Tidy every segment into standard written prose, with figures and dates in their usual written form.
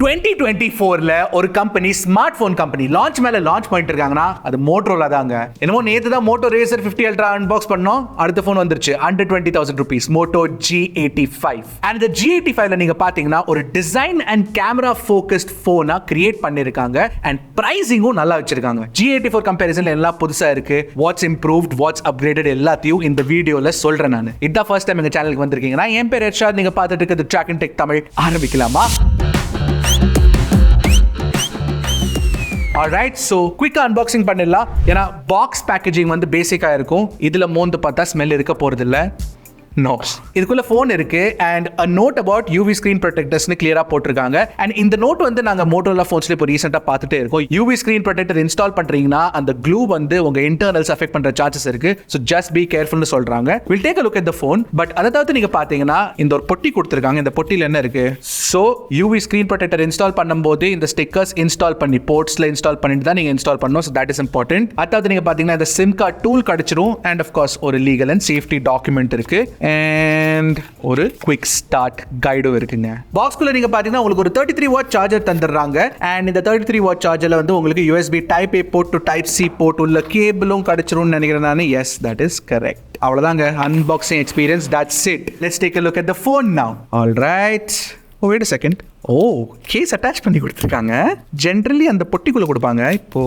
2024ல ஒரு company smart phone company launch மேல launch பண்ணிட்டு இருக்காங்கன்னா அது மோட்டோரோலா தாங்க. என்னமோ நேத்து தான் மோட்டோ ரேசர் 50 அல்ட்ரா அன்பாக்ஸ் பண்ணோம், அடுத்த போன் வந்துருச்சு under 20,000 rupees Moto G85. and the G85ல நீங்க பாத்தீங்கன்னா ஒரு டிசைன் அண்ட் கேமரா ஃபோக்கஸ்ட் போனா கிரியேட் பண்ணிருக்காங்க அண்ட் பிரைசிங்கும் நல்லா வச்சிருக்காங்க. G84 கம்பேரிசன்ல எல்லாம் புதுசா இருக்கு. வாட்ஸ் இம்ப்ரூவ்ட், வாட்ஸ் அப்கிரேடட் எல்லாத்தையும் இந்த வீடியோல சொல்றேன். நான் இதான் ஃபர்ஸ்ட் டைம் எங்க சேனலுக்கு வந்திருக்கீங்கன்னா என் பேர் ஹர்ஷாத், நீங்க பார்த்துட்டு இருக்கிறது Trakin Tech தமிழ். ஆரம்பிக்கலாமா? Alright, so quick unboxing பண்ணிடலாம். ஏன்னா பாக்ஸ் பேக்கேஜிங் வந்து பேசிக்கா இருக்கும். இதுல மோந்து பார்த்தா ஸ்மெல் இருக்க போறது இல்ல. No. இதுக்குள்ள ஃபோன் இருக்கு and a note about UV screen protectors னு கிளியரா போட்டிருக்காங்க. and இந்த நோட் வந்து நாங்க மோட்டோரோலா ஃபோன்ஸ்ல இப்போ ரீசெண்டா பார்த்துட்டே இருக்கோம். UV screen protector இன்ஸ்டால் பண்றீங்கன்னா அந்த க்ளூ வந்து உங்க இன்டர்னல்ஸ் அஃபெக்ட் பண்ற சான்சஸ் இருக்கு. so just be careful னு சொல்றாங்க. we'll take a look at the phone. but அதை தவிர்த்து நீங்க பாத்தீங்கன்னா இந்த ஒரு பொட்டி கொடுத்திருக்காங்க. இந்த பொட்டில என்ன இருக்கு? so UV screen protector install பண்ணும்போது இந்த ஸ்டிக்கர்ஸ் இன்ஸ்டால் பண்ணி போர்ட்ஸ்ல இன்ஸ்டால் பண்ணிட்டு தான் நீங்க இன்ஸ்டால் பண்ணணும். so that is important. அதாவது நீங்க பாத்தீங்கன்னா இந்த சிம் கார்டு டூல் கிடைச்சிரும் and of course ஒரு லீகல் அண்ட் சேஃப்டி டாக்குமெண்ட் இருக்கு and ஒரு குவிக் ஸ்டார்ட் கைடும் இருக்குங்க. பாக்ஸ்குள்ள நீங்க பாத்தீங்கன்னா உங்களுக்கு ஒரு 33 வாட் சார்ஜர் தந்துடுறாங்க and இந்த 33 வாட் சார்ஜர்ல வந்து உங்களுக்கு USB type A port to type C port உள்ள கேபிளும் கிடைச்சிரும்னு நினைக்கிறேன் நான். Yes, that is correct. அவ்வளவுதாங்க unboxing experience. That's it. Let's take a look at the phone now. All right. Oh, wait a second. Case attach பண்ணி கொடுத்துருக்காங்க. Generally அந்த பொட்டிக்குள்ள கொடுப்பாங்க. இப்போ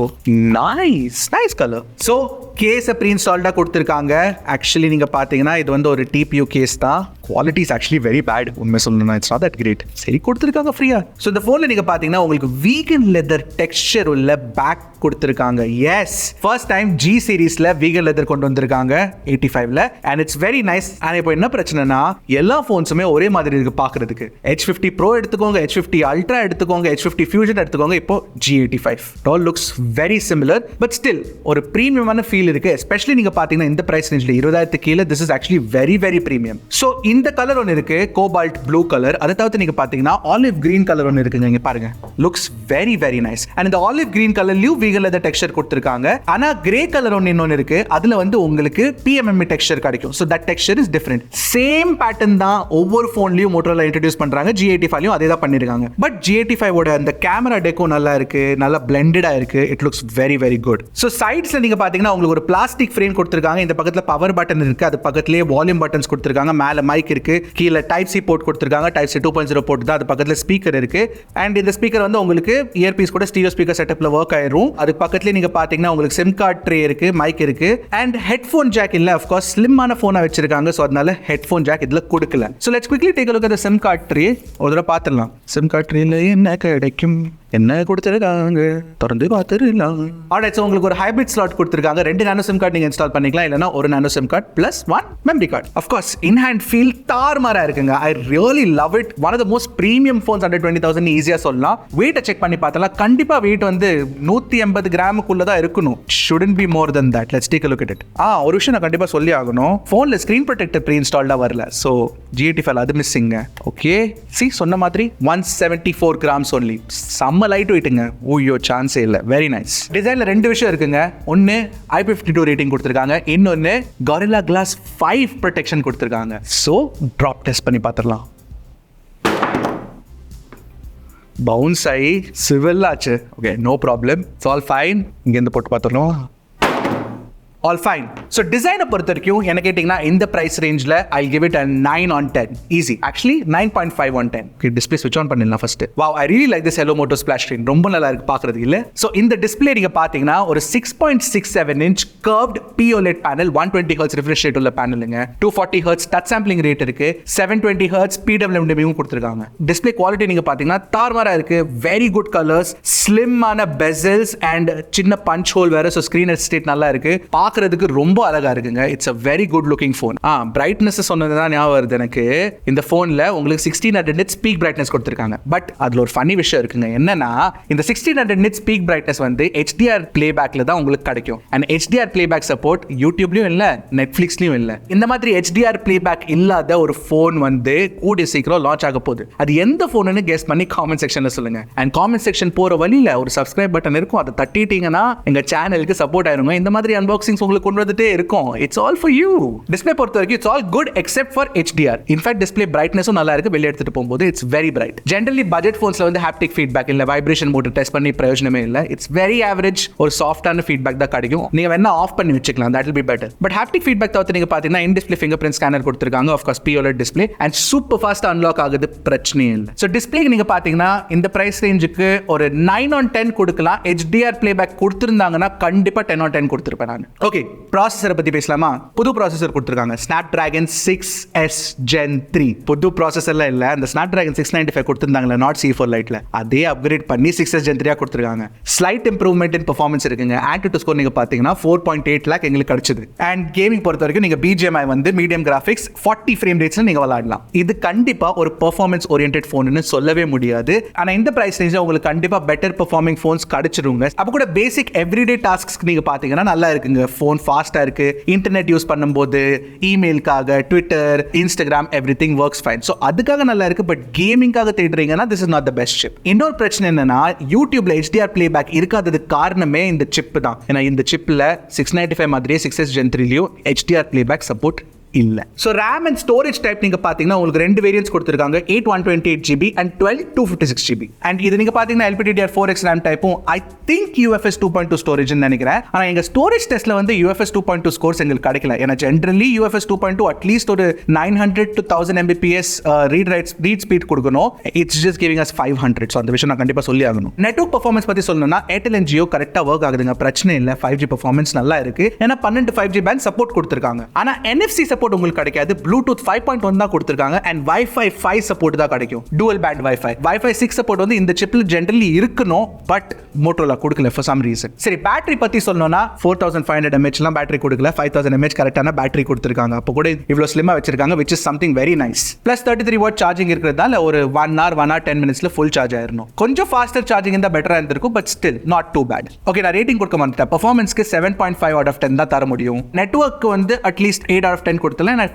nice colour. So case pre இன்ஸ்டால்டா கொடுத்துருக்காங்க. ஆக்சுவலி நீங்க பாத்தீங்கன்னா இது வந்து ஒரு TPU கேஸ் தான். Quality is actually very bad. உண்மை சொல்லணும்னா இட்ஸ் நாட் தட் கிரேட். சரி கொடுத்துருக்காங்க ஃப்ரீயா. ஸோ இந்த ஃபோன்ல நீங்க பாத்தீங்கன்னா உங்களுக்கு வீகன் லெதர் டெக்ஸ்சர் உள்ள பேக் கொடுத்துருக்காங்க. எஸ், ஃபர்ஸ்ட் டைம் G சீரீஸ்ல வீகன் லெதர் கொண்டு வந்திருக்காங்க 85ல and it's very nice. ஆனா இப்போ என்ன பிரச்சனைனா எல்லா ஃபோன்ஸுமே ஒரே மாதிரி இருக்கு பாக்குறதுக்கு. H50 Pro எடுத்துக்கோங்க, H50 Ultra எடுத்துக்கோங்க, H50 Fusion எடுத்துக்கோங்க, இப்போ G85. It all looks very similar but still ஒரு பிரீமியமான ஃபீல் இருக்கு. எஸ்பெஷலி நீங்க பாத்தீங்கன்னா இந்த பிரைஸ் ரேஞ்ச்ல 20,000 கீழே this is actually very very premium. So இந்த கலர் ஒன்னு இருக்கு, கோபால்ட் ப்ளூ கலர். அதை தவிர்த்து நீங்க பாத்தீங்கன்னா ஆலிவ் கிரீன் கலர் ஒன்னு இருக்குங்க. இங்க பாருங்க, looks very very nice. and இந்த ஆலிவ் கிரீன் கலர்லயும் வீகன் லெதர் டெக்ஸ்சர் கொடுத்திருக்காங்க. ஆனா கிரே கலர் ஒன்னு இன்னொன்னு இருக்கு, அதுல வந்து உங்களுக்கு PMMA டெக்ஸ்சர் கிடைக்கும். so that texture is different. Same pattern தான் ஒவ்வொரு போன்லயும் மோட்டோரோலா இன்ட்ரோ듀ஸ் பண்றாங்க. G85லயும் அதே தான் பண்ணிருக்காங்க. பட் G85 ஓட அந்த கேமரா டெக்கோ நல்லா இருக்கு, நல்லா பிளெண்டடா இருக்கு. It looks very very good. So சைட்ஸ்ல நீங்க பாத்தீங்கன்னா உங்களுக்கு ஒரு பிளாஸ்டிக் ஃப்ரேம் கொடுத்திருக்காங்க. இந்த பக்கத்துல பவர் பட்டன் இருக்கு, அது பக்கத்துலயே வால்யூம் பட்டன்ஸ் கொடுத்திருக்காங்க. மேல மைக் இருக்கு, கீழ டைப் C போர்ட் கொடுத்திருக்காங்க. டைப் C 2.0 போர்ட் தான். அது பக்கத்துல ஸ்பீக்கர் இருக்கு and இந்த ஸ்பீக்கர் வந்து உங்களுக்கு இயர்பீஸ் கூட ஸ்டீரியோ ஸ்பீக்கர் செட்டப்ல வர்க் ஆயிரும். அது பக்கத்துலயே நீங்க பாத்தீங்கன்னா உங்களுக்கு சிம் கார்டு ட்ரே இருக்கு, மைக் இருக்கு and ஹெட்போன் ஜாக் இல்ல. of course ஸ்லிம்மான போனா வச்சிருக்காங்க. சோ அதனால ஹெட்போன் ஜாக் இதுல கொடுக்கல. so let's quickly take a look at the SIM card tray. ஒரு தடவை பாத்துறலாம். SIM card ட்ரேல என்ன கிடைக்கும், என்ன கொடுத்துருக்காங்க, தொடர்ந்து பார்த்துடலாம். ஆல்ரைட், ஸோ உங்களுக்கு ஒரு ஹைபிரிட் ஸ்லாட் கொடுத்துருக்காங்க. 2 நானோ சிம் கார்டு நீங்க இன்ஸ்டால் பண்ணிக்கலாம், இல்லைனா ஒரு nano sim card plus 1 memory card. Of course in hand feel தார்மாரா இருக்குங்க. I really love it. One of the most premium phones under 20,000 ஈஸியா சொல்லலாம். வெயிட்டை செக் பண்ணி பார்த்தலாம். கண்டிப்பா வெயிட் வந்து 180 கிராமுக்குள்ள தான் இருக்கணும். shouldn't be more than that. let's take a look at it. ஒரு விஷயம் நான் கண்டிப்பா சொல்லி ஆகணும். ஃபோன்ல ஸ்கிரீன் ப்ரொடெக்டர் ப்ரீ இன்ஸ்டால்டா வரல. ஸோ G85 அது மிஸ்ஸிங்க. ஓகே, சி சொன்ன மாதிரி 174 கிராம்ஸ் only. சம்ம லைட் வெயிட்டுங்க. ஓய்யோ சான்ஸே இல்ல. Very nice. டிசைன்ல 2 விஷயம் இருக்குங்க. ஒன்னு IP52 ரேட்டிங் கொடுத்திருக்காங்க, இன்னொன்னு Gorilla Glass 5 ப்ரொடெக்ஷன் கொடுத்திருக்காங்க. சோ டிராப் டெஸ்ட் பண்ணி பார்த்துடலாம். பவுன்ஸ் ஆகி சிவில் ஆச்சு. Okay, no problem. It's all fine. இங்க இருந்து போட்டு பார்த்துடலாம். all fine. So டிசைனை பொறுத்த வரைக்கும் என்ன கேட்டிங்கன்னா இந்த பிரைஸ் ரேஞ்சில் I'll give it a 9 on 10. Easy. Actually 9.5 on 10. Okay, display switch on பண்ணிடலாம் first. Wow, I really like this Hello Moto splash screen. ரொம்ப நல்லா இருக்கு பார்க்கிறதுக்கு இல்ல. So இந்த டிஸ்ப்ளே நீங்க பாத்தீங்கன்னா ஒரு 6.67 inch curved POLED panel, 120 Hz refresh rate உள்ள பேனலுங்க. 240 Hz touch sampling rate இருக்கு, 720 Hz PWM கொடுத்திருக்காங்க. டிஸ்ப்ளே குவாலிட்டி நீங்க பாத்தீங்கன்னா தார்மாரா இருக்கு. very good colors, slim ஆன bezels and சின்ன punch hole வேற. so screen state நல்லா இருக்கு. பார்க்கிறதுக்கு ரொம்ப அழகா இருக்குங்க. It's a very good looking phone. Brightness சொன்னதுதான் ஞாபகம் வருது எனக்கு. இந்த போன்ல உங்களுக்கு 1600 nits peak brightness கொடுத்திருக்காங்க. பட் அதுல ஒரு ஃபன்னி விஷயம் இருக்குங்க. என்னன்னா இந்த 1600 nits peak brightness வந்து HDR playbackல தான் உங்களுக்கு கிடைக்கும். and HDR playback support YouTubeலயும் இல்ல, Netflixலயும் இல்ல. இந்த மாதிரி HDR playback இல்லாத ஒரு போன் வந்து கூடிய சீக்கிரம் லான்ச் ஆக போகுது. அது எந்த போன்னு கெஸ் பண்ணி காமெண்ட் செக்ஷன்ல சொல்லுங்க. அண்ட் காமெண்ட் செக்ஷன் போற வழியில ஒரு சப்ஸ்கிரைப் பட்டன் இருக்கும், அதை தட்டிட்டீங்கன்னா எங்க சேனலுக்கு சப்போர்ட் ஆயிருங்க. இந்த மாதிரி அன்பாக்சிங் உங்களுக்கு கொண்டு வந்துட்டே இருக்கும். It's all for you. Display பொறுத்த வரைக்கும் it's all good except for HDR. In fact display பிரைட்னஸும் நல்லா இருக்கு. வெளியே எடுத்துட்டு போகும்போது it's very bright. Generally budget ஃபோன்ஸ்ல வந்து ஹாப்டிக் ஃபீட்பேக் இல்ல வைப்ரேஷன் மோட்டர் டெஸ்ட் பண்ணி பிரயோஜனமே இல்ல. It's very average. ஒரு சாஃப்டான ஃபீட்பேக் தான் கிடைக்கும். நீங்க வேணா ஆஃப் பண்ணி வச்சுக்கலாம். That will be better. But haptic feedback தவிர்த்து நீங்க பாத்தீங்கன்னா in display fingerprint scanner கொடுத்திருக்காங்க. Of course POLED display and super fast unlock ஆகுது. பிரச்சனை இல்லை. ஸோ டிஸ்ப்ளேக்கு நீங்க பாத்தீங்கன்னா இந்த பிரைஸ் ரேஞ்சுக்கு ஒரு 9/10 கொடுக்கலாம். HDR பிளேபேக் கொடுத்திருந்தாங்கன்னா கண்டிப்பா 10/10 கொடுத்திருப்பேன் நான். ஓகே, ப்ராசஸரை பத்தி பேசலாமா? புது ப்ராசஸர் கொடுத்திருக்காங்க. Snapdragon 6S Gen 3. புது ப்ராசஸர்ல இல்ல, அந்த Snapdragon 695 கொடுத்திருந்தாங்களே நாட் C4 லைட்ல, அதே அப்கிரேட் பண்ணி 6S Gen 3 கொடுத்திருக்காங்க. ஸ்லைட் இம்ப்ரூவ்மெண்ட் இன் பெர்ஃபார்மன்ஸ் இருக்குங்க. AnTuTu ஸ்கோர் நீங்க பாத்தீங்கன்னா 4.8 lakh எங்களுக்கு கிடைச்சது. அண்ட் கேமிங் பொறுத்த வரைக்கும் நீங்க BGMI வந்து மீடியம் கிராஃபிக்ஸ் 40 ஃப்ரேம் ரேட்ஸ்ல நீங்க விளையாடலாம். இது கண்டிப்பா ஒரு பெர்ஃபார்மன்ஸ் ஓரியன்டட் ஃபோன்னு சொல்லவே முடியாது. ஆனா இந்த பிரைஸ் ரேஞ்சில் உங்களுக்கு கண்டிப்பா பெட்டர் பெர்ஃபார்மிங் ஃபோன்ஸ் கிடைச்சிருங்க. அப்போ கூட பேசிக் எவ்ரிடே டாஸ்க்ஸ்க்கு நீங்க பாத்தீங்கன்னா நல்லா இருக்குங்க. ஃபோன் ஃபாஸ்டா இருக்கு. இன்டர்நெட் யூஸ் பண்ணும்போது இமெயிலுக்காக Twitter, Instagram everything works fine. So அதுக்காக நல்லா இருக்கு. பட் கேமிங்காக தேடுறீங்கன்னா this is not the best chip. இன்னொரு பிரச்சனை என்னன்னா யூடியூப்ல HDR பிளேபேக் இருக்காததுக்கு காரணமே இந்த சிப் தான். ஏன்னா இந்த சிப்ல 695 மாதிரியே 6S Gen 3லயும் HDR பிளேபேக் சப்போர்ட் இல்ல. So RAM and storage type நீங்க பாத்தீங்கன்னா உங்களுக்கு ரெண்டு வேரியன்ட்ஸ் கொடுத்திருக்காங்க. 8 128GB and 12 256GB. and இது நீங்க பாத்தீங்கன்னா LPDDR4X RAM டைப்பும் I think UFS 2.2 storage னு நினைக்கிறேன். ஆனா எங்க ஸ்டோரேஜ் டெஸ்ட்ல வந்து UFS 2.2 ஸ்கோர்ஸ் எங்களுக்கு கிடைக்கல. ஏன்னா ஜெனரலி UFS 2.2 அட்லீஸ்ட் ஒரு 900 to 1000 Mbps ரீட் ஸ்பீட் கொடுக்கணும். It's just giving us 500. So அந்த விஷயம் நான் கண்டிப்பா சொல்லி ஆகணும். நெட்வொர்க் பெர்ஃபார்மன்ஸ் பத்தி சொல்லணும்னா Airtel and Jio கரெக்ட்டா வர்க் ஆகுதுங்க. பிரச்சனை இல்ல. 5G பெர்ஃபார்மன்ஸ் நல்லா இருக்கு. ஏன்னா 12 5G பேண்ட் சப்போர்ட் கொடுத்திருக்காங்க. ஆனா NFC சப்போர்ட் உங்களுக்கு கிடைக்காது. Bluetooth 5.1 தான் கொடுத்திருக்காங்க and Wi-Fi 5 சப்போர்ட் தான் கிடைக்கும். dual band Wi-Fi 6 சப்போர்ட் வந்து இந்த சிப்ல ஜெனரலி இருக்கணும். பட் Motorola கொடுக்கல for some reason. சரி, பேட்டரி பத்தி சொல்லணும்னா 4500 mAh லாம் பேட்டரி கொடுக்கல. 5000 mAh கரெக்ட்டான பேட்டரி கொடுத்திருக்காங்க. அப்போ கூட இவ்ளோ ஸ்லிம்மா வச்சிருக்காங்க, which is something very nice. plus 33 watt charging இருக்கிறதால ஒரு 1 hour 10 minutesல full சார்ஜ் ஆயிரணும். கொஞ்சம் ஃபாஸ்டர் சார்ஜிங் இருந்தா பெட்டரா இருந்திருக்கும். But still not too bad. Okay, நான் ரேட்டிங் கொடுக்க மாட்டேன். பெர்ஃபார்மன்ஸ்க்கு 7.5 out of 10 தான் தர முடியும். நெட்வொர்க் வந்து அட்லீஸ்ட் 8 out of 10 கொடுத்தலாம்.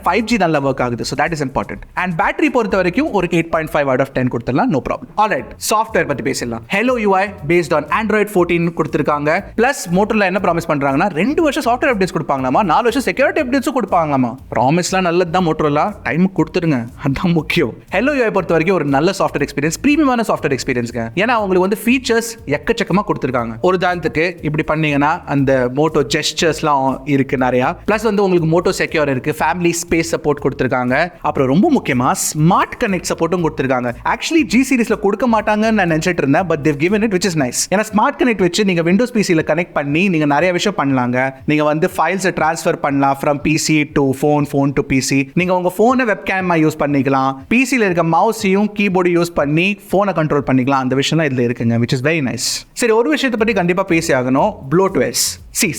5G நல்லா வர்க் ஆகுது. so that is important. and battery பொறுத்த வரைக்கும் ஒரு 8.5 out of 10 கொடுத்தலாம். no problem. alright, software பத்தி பேசலாம். Hello UI based on Android 14 கொடுத்திருக்காங்க. plus Motorola என்ன ப்ராமிஸ் பண்றாங்கன்னா 2 வருஷம் சாஃப்ட்வேர் அப்டேட்ஸ் கொடுப்பாங்களாமா, 4 வருஷம் செக்யூரிட்டி அப்டேட்ஸும் கொடுப்பாங்களாமா. ப்ராமிஸ்லாம் நல்லது தான். Motorola டைம் கொடுத்துருங்க, அதான் முக்கியம். Hello UI பொறுத்த வரைக்கும் ஒரு நல்ல சாஃப்ட்வேர் எக்ஸ்பீரியன்ஸ், பிரீமியமான சாஃப்ட்வேர் எக்ஸ்பீரியன்ஸ்ங்க. ஏன்னா அவங்களுக்கு வந்து ஃபீச்சர்ஸ் எக்கச்சக்கமா கொடுத்திருக்காங்க. ஒரு உதாரணத்துக்கு இப்படி பண்ணீங்கன்னா அந்த மோட்டோ ஜெஸ்டர்ஸ்லாம் இருக்கு நிறைய. plus வந்து உங்களுக்கு மோட்டோ செக்யூர் இருக்கு, ஃபேமிலி ஸ்பேஸ் சப்போர்ட் கொடுத்திருக்காங்க. அப்புறம் ரொம்ப முக்கியமா ஸ்மார்ட் கனெக்ட் சப்போர்ட்டும் கொடுத்திருக்காங்க. ஆக்சுவலி G சீரிஸ்ல கொடுக்க மாட்டாங்கன்னு நான் நினைச்சிட்டு இருந்தேன். But they've given it, which is nice. ஏன்னா ஸ்மார்ட் கனெக்ட் வச்சு நீங்க விண்டோஸ் பிசில கனெக்ட் பண்ணி நீங்க நிறைய விஷயம் பண்ணலாங்க. நீங்க வந்து ஃபைல்ஸை ட்ரான்ஸ்ஃபர் பண்ணலாம் from PC to phone to PC. நீங்க உங்க போனை வெப்கேமா யூஸ் பண்ணிக்கலாம். பிசில இருக்க மவுஸையும் கீபோர்டு யூஸ் பண்ணி போனை கண்ட்ரோல் பண்ணிக்கலாம். அந்த விஷயம்லாம் இதுல இருக்குங்க, which is very nice. சரி, ஒரு விஷயத்தை பத்தி கண்டிப்பா பேசி ஆகணும். ப்ளோட்வேர்ஸ்.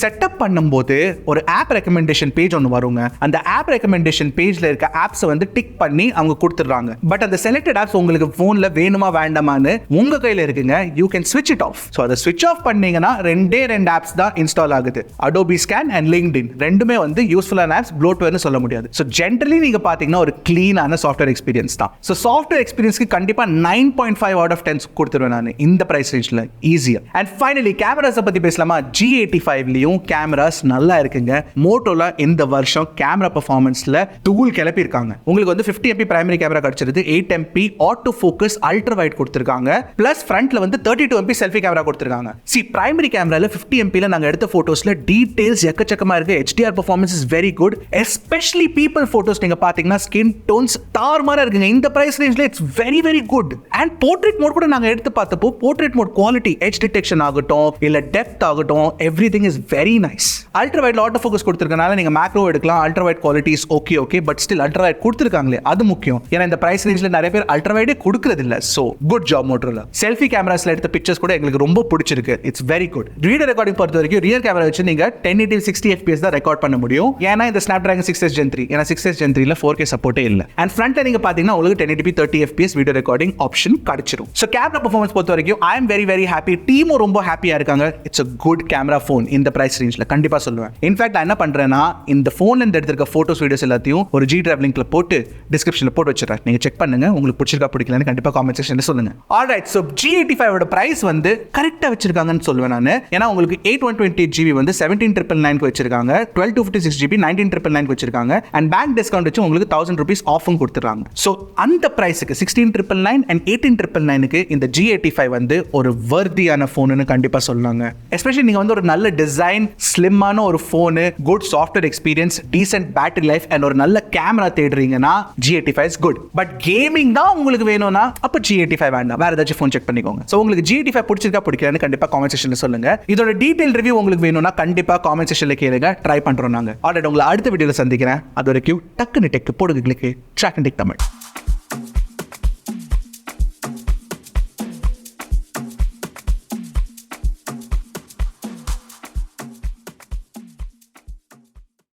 செட்டப் பண்ணும்போது ஒரு ஆப் ரெக்கமெண்டேஷன் பேஜ் ஒன்று வருங்க. அந்த ஆப் ரெக்கமெண்டேஷன் பேஜ்ல இருக்க ஆப்ஸ் வந்து டிக் பண்ணி அவங்க கொடுத்துறாங்க. பட் அந்த செலக்டட் ஆப்ஸ் உங்களுக்கு போன்ல வேணுமா வேண்டாமான்னு உங்க கையில இருக்குங்க. யூ கேன் ஸ்விட்ச் இட் ஆஃப். ஸோ அதை ஸ்விட்ச் ஆஃப் பண்ணீங்கன்னா ரெண்டு ஆப்ஸ் தான் இன்ஸ்டால் ஆகுது. Adobe Scan and LinkedIn ரெண்டுமே வந்து யூஸ்ஃபுல்லான ஆப்ஸ். ப்ளோட்வேர்னு சொல்ல முடியாது. ஸோ ஜென்ரலி நீங்க பாத்தீங்கன்னா ஒரு கிளீனான சாஃப்ட்வேர் எக்ஸ்பீரியன்ஸ் தான். ஸோ சாஃப்ட்வேர் எக்ஸ்பீரியன்ஸ்க்கு கண்டிப்பா 9.5 out of 10 கொடுத்துருவேன் நான் இந்த பிரைஸ் ரேஞ்ச்ல ஈஸியா. அண்ட் ஃபைனலி கேமராஸ் பத்தி பேசலாமா? G85 கேமராஸ் நல்லா இருக்குங்க. Motorola இந்த வருஷம் கேமரா பெர்ஃபார்மன்ஸ்ல தூள் கிளப்பி இருக்காங்க. உங்களுக்கு வந்து 50 MP பிரைமரி கேமரா கிடைச்சிருது. 8 MP auto focus ultra wide கொடுத்திருக்காங்க. பிளஸ் ஃப்ரண்ட்ல வந்து 32 MP செல்ஃபி கேமரா கொடுத்திருக்காங்க. பிரைமரி கேமரால 50 MP ல நாங்க எடுத்த போட்டோஸ்ல டீடைல்ஸ் எக்கச்சக்கமா இருக்கு. HDR performance is very good. Especially people photos நீங்க பாத்தீங்கன்னா ஸ்கின் டோன்ஸ் தாறுமாறா இருக்குங்க. இந்த பிரைஸ் ரேஞ்ச்ல it's very very good. And portrait mode கூட நாங்க எடுத்து பார்த்தப்போ portrait mode quality, edge detection ஆகட்டும் இல்ல டெப்த் ஆகட்டும், everything is very nice. Ultra வைட்ல ஆட்டோ ஃபோக்கஸ் கொடுத்திருக்கனால நீங்க மேக்ரோ எடுக்கலாம். Ultra wide quality is okay. But still ultra wide கொடுத்திருக்காங்களே அது முக்கியம். ஏன்னா இந்த பிரைஸ் ரேஞ்ச்ல நிறைய பேர் அல்ட்ரா வைடே கொடுக்கிறது இல்ல. So good job Motorola. Selfie கேமராஸ்ல எடுத்த பிக்சர்ஸ் கூட எங்களுக்கு ரொம்ப பிடிச்சிருக்கு. It's very good. Video recording பொறுத்த வரைக்கும் ரியர் கேமரா வச்சு நீங்க 1080 60 fps தான் ரெக்கார்ட் பண்ண முடியும். ஏன்னா இந்த Snapdragon 6S Gen 3 ஏன்னா 6S Gen 3ல 4K சப்போர்ட்டே இல்ல. அண்ட் ஃப்ரண்ட்ல நீங்க பாத்தீங்கன்னா உங்களுக்கு 1080p 30 fps video recording option கிடைச்சிரும். சோ கேமரா பெர்ஃபார்மன்ஸ் பொறுத்த வரைக்கும் I am very very happy. டீமும் ரொம்ப ஹாப்பியா இருக்காங்க. It's a good camera phone இந்த பிரைஸ் ரேஞ்ச்ல கண்டிப்பா சொல்லுவேன். இன்ஃபேக்ட் என்ன பண்றேன்னா இந்த போன்ல இருந்து எடுத்திருக்க ஃபோட்டோஸ் வீடியோஸ் எல்லாத்தையும் ஒரு ஜி டிரைவ் லிங்க்ல போட்டு டிஸ்கிரிப்ஷனில் போட்டு வச்சிடறேன். நீங்கள் செக் பண்ணுங்க. உங்களுக்கு பிடிச்சிருக்கா பிடிக்கலன்னு கண்டிப்பாக காமெண்ட் செக்ஷனில் சொல்லுங்க. ஆல்ரைட், ஸோ G85 பிரைஸ் வந்து கரெக்டாக வச்சிருக்காங்கன்னு சொல்லுவேன் நான். ஏன்னா உங்களுக்கு 8/128 GB வந்து 17,999 வச்சிருக்காங்க, 12/256 GB 19,999 வச்சிருக்காங்க, அண்ட் பேங்க் டிஸ்கவுண்ட் வச்சு உங்களுக்கு 1000 rupees ஆஃபும் கொடுத்துறாங்க. ஸோ அந்த பிரைஸுக்கு 16,999 அண்ட் 18,999க்கு இந்த G85 வந்து ஒரு வர்தியான ஃபோனுன்னு கண்டிப்பாக சொல்லலாங்க. எஸ்பெஷலி நீங்கள் வந்து ஒரு நல்ல டிசைன், ஸ்லிம்மான ஒரு ஃபோனு, good software experience, decent battery life and ஒரு நல்ல கேமரா தேடுறீங்கன்னா G85 is good. But gaming தான் உங்களுக்கு வேணும்னா அப்போ G85 வேண்டாம், வேற ஏதாச்சும் ஃபோன் செக் பண்ணிக்கோங்க. ஸோ உங்களுக்கு G85 பிடிச்சிருக்கா பிடிக்கலன்னு கண்டிப்பாக காமெண்ட் செக்ஷனில் சொல்லுங்க. இதோட டீடைல் ரிவ்யூ உங்களுக்கு வேணும்னா கண்டிப்பாக காமெண்ட் செக்ஷனில் கேளுங்க, ட்ரை பண்ணுறோம் நாங்கள். ஆல்ரெடி உங்களை அடுத்த வீடியோவில் சந்திக்கிறேன். அது வரைக்கும் டக்குன்னு டெக் போடுங்க, கிளிக்கு Trakin Tech தமிழ்.